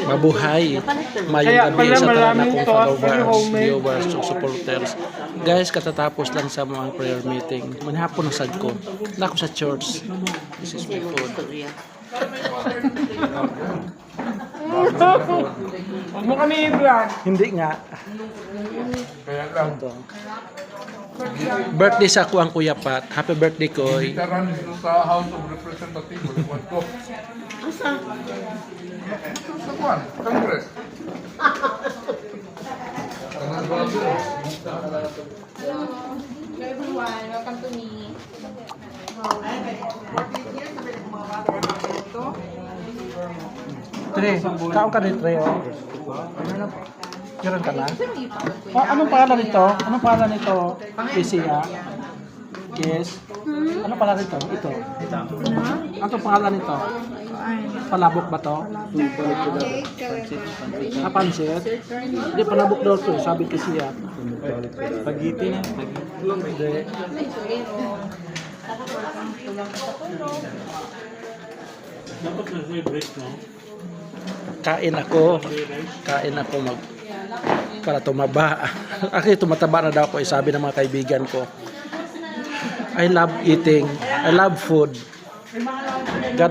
Mabuhay. Mayong Kaya gabi pala sa tanan maraming akong thought, followers, homemade. viewers, ug supporters. Guys, katatapos lang sa mga prayer meeting. Manhapon na sad ko. Nako sa church. This is my food. Huwag mo kami i-vlog. Hindi nga. Kaya lang, Ito. Birthday sa kuwang Kuya Pat. Happy birthday ko. literan dito sa House of Representatives, buwan ko. Sa kuwan, Congress. Hello everyone, welcome to me. Tre, kaon ka din, Tre, oh. Meron ka na? Oh, anong pangalan nito? Anong pangalan nito? Isia? Yes. Anong pangalan nito? Ito. Anong pangalan nito? Palabok ba to? Ah, pansit? Hindi, palabok daw to. Sabi ko siya. Pagiti na. Hindi. Dapat na-break, no? Kain ako para tumaba. Actually, tumataba na daw ako, sabi ng mga kaibigan ko. I love eating. I love food. God